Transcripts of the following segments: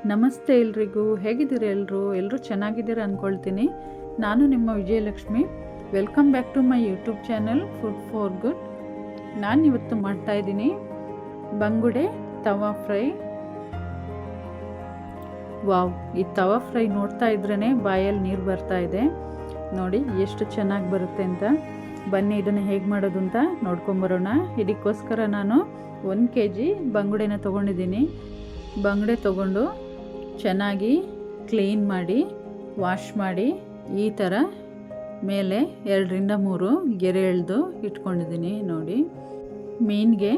ನಮಸ್ತೆ ಎಲ್ರಿಗೂ, ಹೇಗಿದ್ದೀರಾ ಎಲ್ಲರೂ ಚೆನ್ನಾಗಿದ್ದೀರಾ ಅಂದ್ಕೊಳ್ತೀನಿ. ನಾನು ನಿಮ್ಮ Vijayalakshmi. Welcome back to my YouTube channel food for good. ನಾನು ಇವತ್ತು ಮಾಡ್ತಾಯಿದ್ದೀನಿ ಬಂಗುಡೆ ತವಾ ಫ್ರೈ. ವಾವ್, ಈ ತವಾ ಫ್ರೈ ನೋಡ್ತಾ ಇದ್ರೇ ಬಾಯಲ್ಲಿ ನೀರು ಬರ್ತಾ ಇದೆ. ನೋಡಿ ಎಷ್ಟು ಚೆನ್ನಾಗಿ ಬರುತ್ತೆ ಅಂತ. ಬನ್ನಿ ಇದನ್ನು ಹೇಗೆ ಮಾಡೋದು ಅಂತ ನೋಡ್ಕೊಂಬರೋಣ. ಇದಕ್ಕೋಸ್ಕರ ನಾನು 1 kg ಬಂಗುಡೆನ ತೊಗೊಂಡಿದ್ದೀನಿ. ಬಂಗುಡೆ ತೊಗೊಂಡು ಚೆನ್ನಾಗಿ ಕ್ಲೀನ್ ಮಾಡಿ ವಾಶ್ ಮಾಡಿ ಈ ಥರ ಮೇಲೆ 2ರಿಂದ 3 ಗೆರೆ ಎಳೆದು ಇಟ್ಕೊಂಡಿದ್ದೀನಿ. ನೋಡಿ, ಮೀನಿಗೆ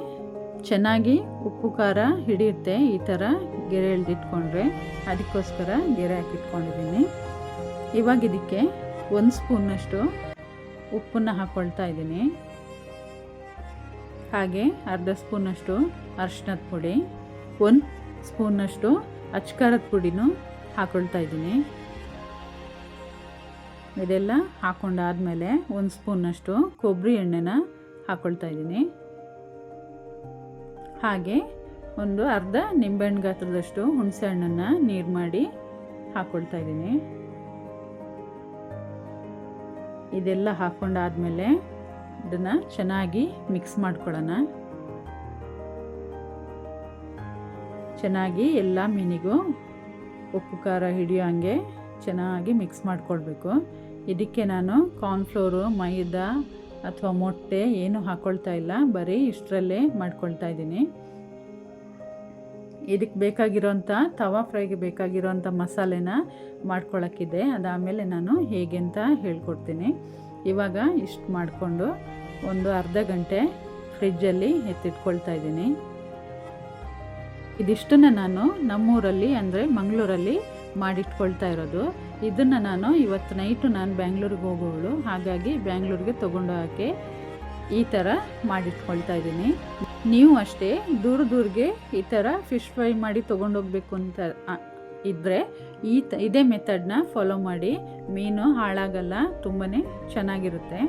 ಚೆನ್ನಾಗಿ ಉಪ್ಪು ಖಾರ ಹಿಡಿಯುತ್ತೆ ಈ ಥರ ಗೆರೆ ಎಳೆದು ಇಟ್ಕೊಂಡ್ರೆ, ಅದಕ್ಕೋಸ್ಕರ ಗೆರೆ ಹಾಕಿಟ್ಕೊಂಡಿದ್ದೀನಿ. ಇವಾಗ ಇದಕ್ಕೆ 1 ಸ್ಪೂನ್ನಷ್ಟು ಉಪ್ಪನ್ನು ಹಾಕ್ಕೊಳ್ತಾ ಇದ್ದೀನಿ. ಹಾಗೆ ಅರ್ಧ ಸ್ಪೂನಷ್ಟು ಅರಿಶಿನದ ಪುಡಿ, 1 ಸ್ಪೂನಷ್ಟು ಅಚ್ಕಾರದ ಪುಡಿನೂ ಹಾಕ್ಕೊಳ್ತಾ ಇದ್ದೀನಿ. ಇದೆಲ್ಲ ಹಾಕ್ಕೊಂಡಾದ್ಮೇಲೆ 1 ಸ್ಪೂನಷ್ಟು ಕೊಬ್ಬರಿ ಎಣ್ಣೆನ ಹಾಕ್ಕೊಳ್ತಾ ಇದ್ದೀನಿ. ಹಾಗೆ ಒಂದು ಅರ್ಧ ನಿಂಬೆಹಣ್ಣು ಗಾತ್ರದಷ್ಟು ಹುಣಸೆ ಹಣ್ಣನ್ನು ನೀರು ಮಾಡಿ ಹಾಕ್ಕೊಳ್ತಾ ಇದ್ದೀನಿ. ಇದೆಲ್ಲ ಹಾಕ್ಕೊಂಡಾದ್ಮೇಲೆ ಇದನ್ನು ಚೆನ್ನಾಗಿ ಮಿಕ್ಸ್ ಮಾಡ್ಕೊಳ್ಳೋಣ. ಚೆನ್ನಾಗಿ ಎಲ್ಲ ಮೀನಿಗೂ ಉಪ್ಪು ಖಾರ ಹಿಡಿಯೋ ಹಾಗೆ ಚೆನ್ನಾಗಿ ಮಿಕ್ಸ್ ಮಾಡ್ಕೊಳ್ಬೇಕು. ಇದಕ್ಕೆ ನಾನು ಕಾರ್ನ್ಫ್ಲೋರು, ಮೈದಾ ಅಥವಾ ಮೊಟ್ಟೆ ಏನು ಹಾಕ್ಕೊಳ್ತಾ ಇಲ್ಲ, ಬರೀ ಇಷ್ಟರಲ್ಲೇ ಮಾಡ್ಕೊಳ್ತಾ ಇದ್ದೀನಿ. ಇದಕ್ಕೆ ಬೇಕಾಗಿರೋಂಥ ತವಾ ಫ್ರೈಗೆ ಬೇಕಾಗಿರೋಂಥ ಮಸಾಲೆನ ಮಾಡ್ಕೊಳ್ಳೋಕ್ಕಿದೆ. ಅದಾದಮೇಲೆ ನಾನು ಹೇಗೆ ಅಂತ ಹೇಳ್ಕೊಡ್ತೀನಿ. ಇವಾಗ ಇಷ್ಟು ಮಾಡಿಕೊಂಡು ಒಂದು ಅರ್ಧ ಗಂಟೆ ಫ್ರಿಜ್ಜಲ್ಲಿ ಎತ್ತಿಟ್ಕೊಳ್ತಾ ಇದ್ದೀನಿ. ಇದಿಷ್ಟನ್ನು ನಾನು ನಮ್ಮೂರಲ್ಲಿ ಅಂದರೆ ಮಂಗಳೂರಲ್ಲಿ ಮಾಡಿಟ್ಕೊಳ್ತಾ ಇರೋದು. ಇದನ್ನು ನಾನು ಇವತ್ತು ನೈಟು ನಾನು ಬ್ಯಾಂಗ್ಳೂರಿಗೆ ಹೋಗೋಳು, ಹಾಗಾಗಿ ಬ್ಯಾಂಗ್ಳೂರಿಗೆ ತೊಗೊಂಡು ಹೋಗೋಕ್ಕೆ ಈ ಥರ ಮಾಡಿಟ್ಕೊಳ್ತಾ ಇದ್ದೀನಿ. ನೀವು ಅಷ್ಟೇ ದೂರಗೆ ಈ ಥರ ಫಿಶ್ ಫ್ರೈ ಮಾಡಿ ತೊಗೊಂಡೋಗ್ಬೇಕು ಅಂತ ಇದ್ದರೆ ಇದೇ ಮೆಥಡ್ನ ಫಾಲೋ ಮಾಡಿ. ಮೀನು ಹಾಳಾಗಲ್ಲ, ತುಂಬಾ ಚೆನ್ನಾಗಿರುತ್ತೆ.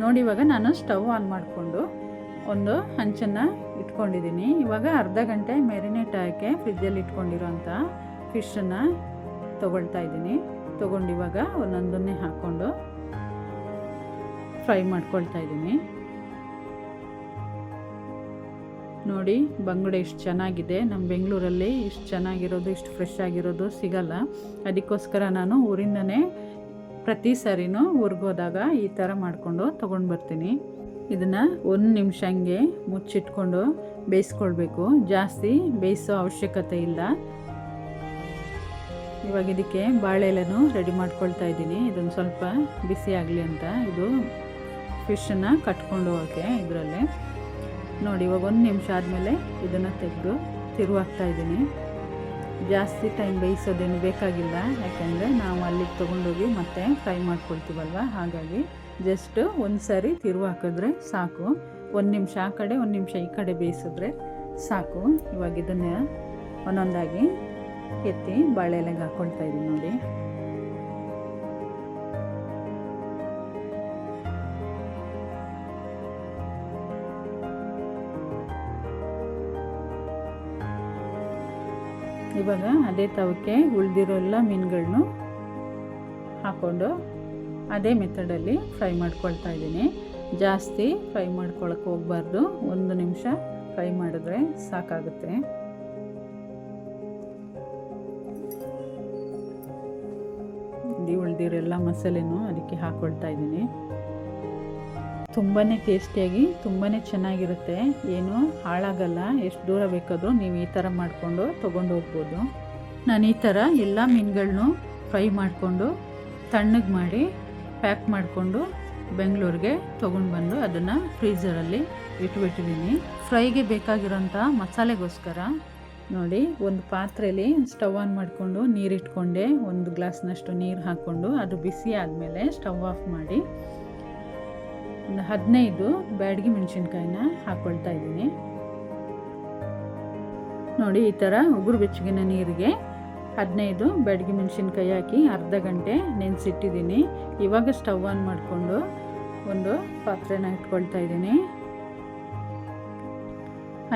ನೋಡಿ, ಇವಾಗ ನಾನು ಸ್ಟವ್ ಆನ್ ಮಾಡಿಕೊಂಡು ಒಂದು ಹಂಚನ್ನು ಇಟ್ಕೊಂಡಿದ್ದೀನಿ. ಇವಾಗ ಅರ್ಧ ಗಂಟೆ ಮೆರಿನೇಟ್ ಹಾಕಿ ಫ್ರಿಜ್ಜಲ್ಲಿ ಇಟ್ಕೊಂಡಿರೋಂಥ ಫಿಶನ್ನು ತೊಗೊಳ್ತಾ ಇದ್ದೀನಿ. ತೊಗೊಂಡು ಇವಾಗ ಒಂದೊಂದನ್ನೇ ಹಾಕ್ಕೊಂಡು ಫ್ರೈ ಮಾಡ್ಕೊಳ್ತಾ ಇದ್ದೀನಿ. ನೋಡಿ, ಬಂಗುಡೆ ಇಷ್ಟು ಚೆನ್ನಾಗಿದೆ. ನಮ್ಮ ಬೆಂಗಳೂರಲ್ಲಿ ಇಷ್ಟು ಚೆನ್ನಾಗಿರೋದು, ಇಷ್ಟು ಫ್ರೆಶ್ ಆಗಿರೋದು ಸಿಗಲ್ಲ. ಅದಕ್ಕೋಸ್ಕರ ನಾನು ಊರಿಂದನೇ ಪ್ರತಿ ಸಾರಿನೂ ಊರಿಗೋದಾಗ ಈ ಥರ ಮಾಡಿಕೊಂಡು ತೊಗೊಂಡು ಬರ್ತೀನಿ. ಇದನ್ನು 1 ನಿಮಿಷ ಹಂಗೆ ಮುಚ್ಚಿಟ್ಕೊಂಡು ಬೇಯಿಸ್ಕೊಳ್ಬೇಕು. ಜಾಸ್ತಿ ಬೇಯಿಸೋ ಅವಶ್ಯಕತೆ ಇಲ್ಲ. ಇವಾಗ ಇದಕ್ಕೆ ಬಾಳೆ ಎಲೆನೂ ರೆಡಿ ಮಾಡ್ಕೊಳ್ತಾ ಇದ್ದೀನಿ. ಇದೊಂದು ಸ್ವಲ್ಪ ಬಿಸಿ ಆಗಲಿ ಅಂತ. ಇದು ಫಿಶನ್ನು ಕಟ್ಕೊಂಡು ಹೋಗೋಕ್ಕೆ ಇದರಲ್ಲೇ. ನೋಡಿ, ಇವಾಗ 1 ನಿಮಿಷ ಆದಮೇಲೆ ಇದನ್ನು ತೆಗೆದು ತಿರುವಾಗ್ತಾ ಇದ್ದೀನಿ. ಜಾಸ್ತಿ ಟೈಮ್ ಬೇಯಿಸೋದೇನು ಬೇಕಾಗಿಲ್ಲ, ಯಾಕೆಂದರೆ ನಾವು ಅಲ್ಲಿಗೆ ತೊಗೊಂಡೋಗಿ ಮತ್ತೆ ಫ್ರೈ ಮಾಡ್ಕೊಳ್ತೀವಲ್ವ. ಹಾಗಾಗಿ ಜಸ್ಟ್ ಒಂದು ಸಾರಿ ತಿರುವು ಹಾಕಿದ್ರೆ ಸಾಕು. 1 ನಿಮಿಷ ಆ ಕಡೆ 1 ನಿಮಿಷ ಈ ಕಡೆ ಬೇಯಿಸಿದ್ರೆ ಸಾಕು. ಇವಾಗ ಇದನ್ನು ಒಂದೊಂದಾಗಿ ಎತ್ತಿ ಬಾಳೆ ಎಲೆಗೆ ಹಾಕ್ಕೊಳ್ತಾ ಇದ್ದೀನಿ. ನೋಡಿ, ಇವಾಗ ಅದೇ ತವಕ್ಕೆ ಉಳಿದಿರೋ ಎಲ್ಲ ಮೀನುಗಳನ್ನು ಹಾಕ್ಕೊಂಡು ಅದೇ ಮೆಥಡಲ್ಲಿ ಫ್ರೈ ಮಾಡ್ಕೊಳ್ತಾ ಇದ್ದೀನಿ. ಜಾಸ್ತಿ ಫ್ರೈ ಮಾಡ್ಕೊಳಕ್ಕೆ ಹೋಗಬಾರ್ದು, 1 ನಿಮಿಷ ಫ್ರೈ ಮಾಡಿದ್ರೆ ಸಾಕಾಗುತ್ತೆ. ಉಳಿದಿರೋ ಎಲ್ಲ ಮಸಾಲೆನೂ ಅದಕ್ಕೆ ಹಾಕ್ಕೊಳ್ತಾ ಇದ್ದೀನಿ. ತುಂಬಾ ಟೇಸ್ಟಿಯಾಗಿ ತುಂಬಾ ಚೆನ್ನಾಗಿರುತ್ತೆ, ಏನು ಹಾಳಾಗಲ್ಲ. ಎಷ್ಟು ದೂರ ಬೇಕಾದರೂ ನೀವು ಈ ಥರ ಮಾಡಿಕೊಂಡು ತೊಗೊಂಡು ಹೋಗ್ಬೋದು. ನಾನು ಈ ಥರ ಎಲ್ಲ ಮೀನುಗಳನ್ನು ಫ್ರೈ ಮಾಡಿಕೊಂಡು ತಣ್ಣಗೆ ಮಾಡಿ ಪ್ಯಾಕ್ ಮಾಡಿಕೊಂಡು ಬೆಂಗಳೂರಿಗೆ ತೊಗೊಂಡು ಬಂದು ಅದನ್ನು ಫ್ರೀಝರಲ್ಲಿ ಇಟ್ಬಿಟ್ಟಿದ್ದೀನಿ. ಫ್ರೈಗೆ ಬೇಕಾಗಿರೋಂಥ ಮಸಾಲೆಗೋಸ್ಕರ ನೋಡಿ, ಒಂದು ಪಾತ್ರೆಯಲ್ಲಿ ಸ್ಟವ್ ಆನ್ ಮಾಡಿಕೊಂಡು ನೀರಿಟ್ಕೊಂಡೆ. 1 ಗ್ಲಾಸ್ನಷ್ಟು ನೀರು ಹಾಕ್ಕೊಂಡು ಅದು ಬಿಸಿ ಆದಮೇಲೆ ಸ್ಟವ್ ಆಫ್ ಮಾಡಿ ಒಂದು 15 ಬ್ಯಾಡಗಿ ಮೆಣಸಿನ್ಕಾಯಿನ ಹಾಕ್ಕೊಳ್ತಾ ಇದ್ದೀನಿ. ನೋಡಿ, ಈ ಥರ ಉಗುರು ಬೆಚ್ಚಗಿನ ನೀರಿಗೆ 15 ಬ್ಯಾಡಗಿ ಮೆಣಸಿನ್ಕಾಯಿ ಹಾಕಿ ಅರ್ಧ ಗಂಟೆ ನೆನೆಸಿಟ್ಟಿದ್ದೀನಿ. ಇವಾಗ ಸ್ಟವ್ ಆನ್ ಮಾಡಿಕೊಂಡು ಒಂದು ಪಾತ್ರೆನ ಇಟ್ಕೊಳ್ತಾ ಇದ್ದೀನಿ.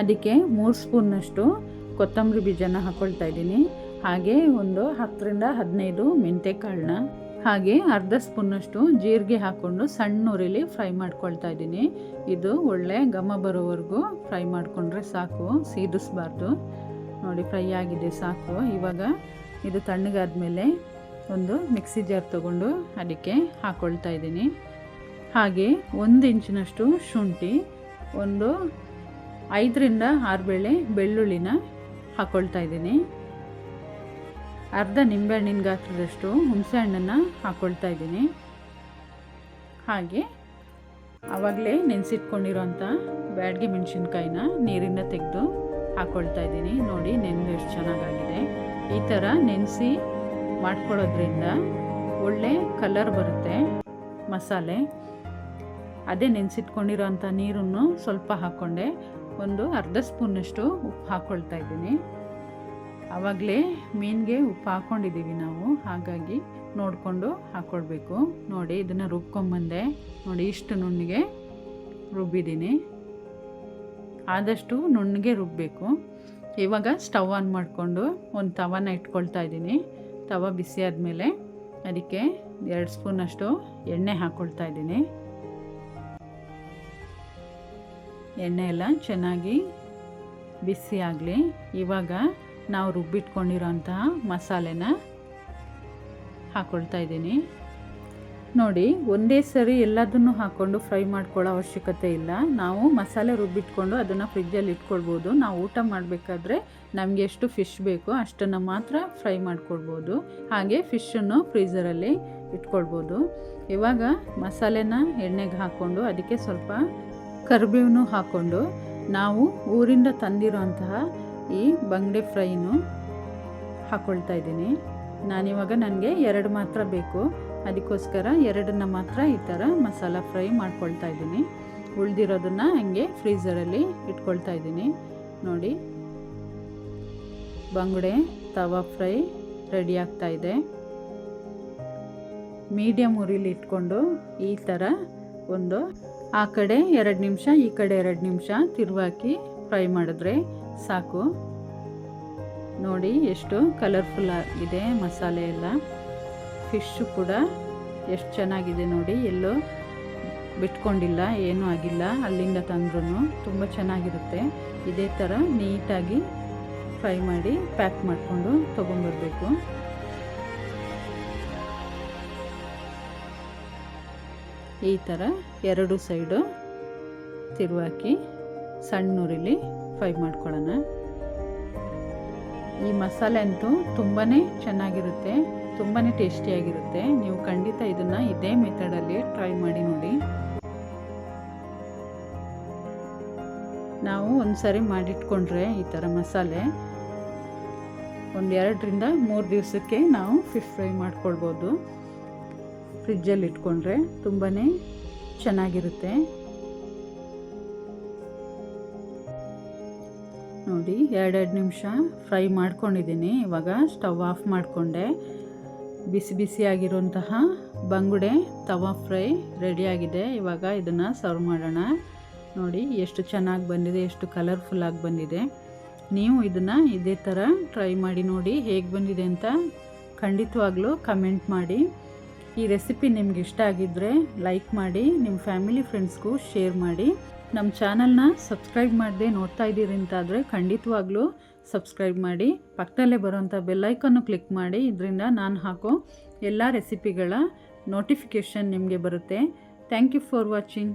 ಅದಕ್ಕೆ 3 ಸ್ಪೂನ್ನಷ್ಟು ಕೊತ್ತಂಬರಿ ಬೀಜನ ಹಾಕ್ಕೊಳ್ತಾ ಇದ್ದೀನಿ. ಹಾಗೆ ಒಂದು 10ರಿಂದ 15 ಮೆಂತ್ಯ ಕಾಳನ್ನ, ಹಾಗೆ ಅರ್ಧ ಸ್ಪೂನಷ್ಟು ಜೀರಿಗೆ ಹಾಕ್ಕೊಂಡು ಸಣ್ಣ ಉರಿಲಿ ಫ್ರೈ ಮಾಡ್ಕೊಳ್ತಾ ಇದ್ದೀನಿ. ಇದು ಒಳ್ಳೆ ಘಮ ಬರೋವರೆಗೂ ಫ್ರೈ ಮಾಡಿಕೊಂಡ್ರೆ ಸಾಕು, ಸೀದಿಸ್ಬಾರ್ದು. ನೋಡಿ ಫ್ರೈ ಆಗಿದೆ ಸಾಕು. ಇವಾಗ ಇದು ತಣ್ಣಗಾದ್ಮೇಲೆ ಒಂದು ಮಿಕ್ಸಿ ಜಾರ್ ತೊಗೊಂಡು ಅದಕ್ಕೆ ಹಾಕ್ಕೊಳ್ತಾ ಇದ್ದೀನಿ. ಹಾಗೆ 1 ಇಂಚಿನಷ್ಟು ಶುಂಠಿ, ಒಂದು 5ರಿಂದ 6 ಬೆಳ್ಳೆ ಬೆಳ್ಳುಳ್ಳಿನ ಹಾಕ್ಕೊಳ್ತಾ ಇದ್ದೀನಿ. ಅರ್ಧ ನಿಂಬೆಹಣ್ಣಿನ ಗಾತ್ರದಷ್ಟು ಹುಣಸೆ ಹಣ್ಣನ್ನು ಹಾಕ್ಕೊಳ್ತಾ ಇದ್ದೀನಿ. ಹಾಗೆ ಆವಾಗಲೇ ನೆನೆಸಿಟ್ಕೊಂಡಿರೋಂಥ ಬ್ಯಾಡಗಿ ಮೆಣಸಿನ್ಕಾಯಿನ ನೀರಿಂದ ತೆಗೆದು ಹಾಕ್ಕೊಳ್ತಾ ಇದ್ದೀನಿ. ನೋಡಿ ನೆನೆದು ಎಷ್ಟು ಚೆನ್ನಾಗಾಗಿದೆ. ಈ ಥರ ನೆನೆಸಿ ಮಾಡ್ಕೊಳ್ಳೋದ್ರಿಂದ ಒಳ್ಳೆ ಕಲರ್ ಬರುತ್ತೆ ಮಸಾಲೆ. ಅದೇ ನೆನೆಸಿಟ್ಕೊಂಡಿರೋಂಥ ನೀರನ್ನು ಸ್ವಲ್ಪ ಹಾಕ್ಕೊಂಡೆ ಒಂದು ಅರ್ಧ ಸ್ಪೂನಷ್ಟು ಉಪ್ಪು ಹಾಕ್ಕೊಳ್ತಾ ಇದ್ದೀನಿ. ಆವಾಗಲೇ ಮೀನಿಗೆ ಉಪ್ಪು ಹಾಕ್ಕೊಂಡಿದ್ದೀವಿ ನಾವು, ಹಾಗಾಗಿ ನೋಡಿಕೊಂಡು ಹಾಕ್ಕೊಳ್ಬೇಕು. ನೋಡಿ ಇದನ್ನು ರುಬ್ಕೊಂಬಂದೆ. ನೋಡಿ ಇಷ್ಟು ನುಣ್ಣಗೆ ರುಬ್ಬಿದ್ದೀನಿ. ಆದಷ್ಟು ನುಣ್ಣಗೆ ರುಬ್ಬಬೇಕು. ಇವಾಗ ಸ್ಟವ್ ಆನ್ ಮಾಡಿಕೊಂಡು ಒಂದು ತವನ ಇಟ್ಕೊಳ್ತಾ ಇದ್ದೀನಿ. ತವ ಬಿಸಿ ಆದಮೇಲೆ ಅದಕ್ಕೆ 2 ಸ್ಪೂನಷ್ಟು ಎಣ್ಣೆ ಹಾಕ್ಕೊಳ್ತಾ ಇದ್ದೀನಿ. ಎಣ್ಣೆ ಎಲ್ಲ ಚೆನ್ನಾಗಿ ಬಿಸಿ ಆಗಲಿ. ಇವಾಗ ನಾವು ರುಬ್ಬಿಟ್ಕೊಂಡಿರೋಂತಹ ಮಸಾಲೆನ ಹಾಕ್ಕೊಳ್ತಾ ಇದ್ದೀನಿ. ನೋಡಿ ಒಂದೇ ಸರಿ ಎಲ್ಲದನ್ನು ಹಾಕ್ಕೊಂಡು ಫ್ರೈ ಮಾಡ್ಕೊಳ್ಳೋ ಅವಶ್ಯಕತೆ ಇಲ್ಲ. ನಾವು ಮಸಾಲೆ ರುಬ್ಬಿಟ್ಕೊಂಡು ಅದನ್ನು ಫ್ರಿಜ್ಜಲ್ಲಿ ಇಟ್ಕೊಳ್ಬೋದು. ನಾವು ಊಟ ಮಾಡಬೇಕಾದ್ರೆ ನಮಗೆ ಎಷ್ಟು ಫಿಶ್ ಬೇಕೋ ಅಷ್ಟನ್ನು ಮಾತ್ರ ಫ್ರೈ ಮಾಡ್ಕೊಳ್ಬೋದು. ಹಾಗೆ ಫಿಶನ್ನು ಫ್ರೀಝರಲ್ಲಿ ಇಟ್ಕೊಳ್ಬೋದು. ಇವಾಗ ಮಸಾಲೆನ ಎಣ್ಣೆಗೆ ಹಾಕ್ಕೊಂಡು ಅದಕ್ಕೆ ಸ್ವಲ್ಪ ಕರಿಬೇವನ್ನು ಹಾಕ್ಕೊಂಡು ನಾವು ಊರಿಂದ ತಂದಿರೋಂತಹ ಈ ಬಂಗಡೆ ಫ್ರೈನು ಹಾಕ್ಕೊಳ್ತಾ ಇದ್ದೀನಿ. ನಾನಿವಾಗ ನನಗೆ 2 ಮಾತ್ರ ಬೇಕು, ಅದಕ್ಕೋಸ್ಕರ 2 ಮಾತ್ರ ಈ ಥರ ಮಸಾಲ ಫ್ರೈ ಮಾಡ್ಕೊಳ್ತಾ ಇದ್ದೀನಿ. ಉಳಿದಿರೋದನ್ನು ಹಂಗೆ ಫ್ರೀಝರಲ್ಲಿ ಇಟ್ಕೊಳ್ತಾ ಇದ್ದೀನಿ. ನೋಡಿ ಬಂಗುಡೆ ತವಾ ಫ್ರೈ ರೆಡಿ ಆಗ್ತಾ ಇದೆ. ಮೀಡಿಯಮ್ ಉರಿಲಿ ಇಟ್ಕೊಂಡು ಈ ಥರ ಒಂದು ಆ ಕಡೆ 2 ನಿಮಿಷ ಈ ಕಡೆ 2 ನಿಮಿಷ ತಿರುವಾಕಿ ಫ್ರೈ ಮಾಡಿದ್ರೆ ಸಾಕು. ನೋಡಿ ಎಷ್ಟು ಕಲರ್ಫುಲ್ ಆಗಿದೆ ಮಸಾಲೆ ಎಲ್ಲ. ಫಿಶ್ಶು ಕೂಡ ಎಷ್ಟು ಚೆನ್ನಾಗಿದೆ ನೋಡಿ, ಎಲ್ಲೋ ಬಿಟ್ಕೊಂಡಿಲ್ಲ, ಏನೂ ಆಗಿಲ್ಲ. ಅಲ್ಲಿಂದ ತಂದ್ರೂ ತುಂಬ ಚೆನ್ನಾಗಿರುತ್ತೆ. ಇದೇ ಥರ ನೀಟಾಗಿ ಫ್ರೈ ಮಾಡಿ ಪ್ಯಾಕ್ ಮಾಡಿಕೊಂಡು ತೊಗೊಂಬರ್ಬೇಕು. ಈ ಥರ 2 ಸೈಡು ತಿರುವಾಕಿ ಸಣ್ಣ ಉರಿಲಿ ಫ್ರೈ ಮಾಡ್ಕೊಳ್ಳೋಣ. ಈ ಮಸಾಲೆ ಅಂತೂ ತುಂಬಾ ಚೆನ್ನಾಗಿರುತ್ತೆ, ತುಂಬಾ ಟೇಸ್ಟಿಯಾಗಿರುತ್ತೆ. ನೀವು ಖಂಡಿತ ಇದನ್ನು ಇದೇ ಮೆಥಡಲ್ಲಿ ಟ್ರೈ ಮಾಡಿ ನೋಡಿ. ನಾವು ಒಂದು ಸರಿ ಮಾಡಿಟ್ಕೊಂಡ್ರೆ ಈ ಥರ ಮಸಾಲೆ ಒಂದು 2ರಿಂದ 3 ದಿವಸಕ್ಕೆ ನಾವು ಫಿಶ್ ಫ್ರೈ ಮಾಡ್ಕೊಳ್ಬೋದು. ಫ್ರಿಜ್ಜಲ್ಲಿ ಇಟ್ಕೊಂಡ್ರೆ ತುಂಬಾ ಚೆನ್ನಾಗಿರುತ್ತೆ. ನೋಡಿ 2 ನಿಮಿಷ ಫ್ರೈ ಮಾಡ್ಕೊಂಡಿದ್ದೀನಿ. ಇವಾಗ ಸ್ಟವ್ ಆಫ್ ಮಾಡಿಕೊಂಡೆ. ಬಿಸಿ ಬಿಸಿಯಾಗಿರುವಂತಹ ಬಂಗುಡೆ ತವಾ ಫ್ರೈ ರೆಡಿಯಾಗಿದೆ. ಇವಾಗ ಇದನ್ನು ಸರ್ವ್ ಮಾಡೋಣ. ನೋಡಿ ಎಷ್ಟು ಚೆನ್ನಾಗಿ ಬಂದಿದೆ, ಎಷ್ಟು ಕಲರ್ಫುಲ್ಲಾಗಿ ಬಂದಿದೆ. ನೀವು ಇದನ್ನು ಇದೇ ಥರ ಟ್ರೈ ಮಾಡಿ ನೋಡಿ, ಹೇಗೆ ಬಂದಿದೆ ಅಂತ ಖಂಡಿತವಾಗ್ಲೂ ಕಮೆಂಟ್ ಮಾಡಿ. ಈ ರೆಸಿಪಿ ನಿಮ್ಗೆ ಇಷ್ಟ ಆಗಿದ್ದರೆ ಲೈಕ್ ಮಾಡಿ, ನಿಮ್ಮ ಫ್ಯಾಮಿಲಿ ಫ್ರೆಂಡ್ಸ್ಗೂ ಶೇರ್ ಮಾಡಿ. ನಮ್ಮ ಚಾನಲ್ನ ಸಬ್ಸ್ಕ್ರೈಬ್ ಮಾಡದೆ ನೋಡ್ತಾ ಇದ್ದೀರಿ ಅಂತಾದರೆ ಖಂಡಿತವಾಗ್ಲೂ ಸಬ್ಸ್ಕ್ರೈಬ್ ಮಾಡಿ. ಪಕ್ಕದಲ್ಲೇ ಬರೋಂಥ ಬೆಲ್ಲೈಕನ್ನು ಕ್ಲಿಕ್ ಮಾಡಿ. ಇದರಿಂದ ನಾನು ಹಾಕೋ ಎಲ್ಲ ರೆಸಿಪಿಗಳ ನೋಟಿಫಿಕೇಷನ್ ನಿಮಗೆ ಬರುತ್ತೆ. Thank you for watching.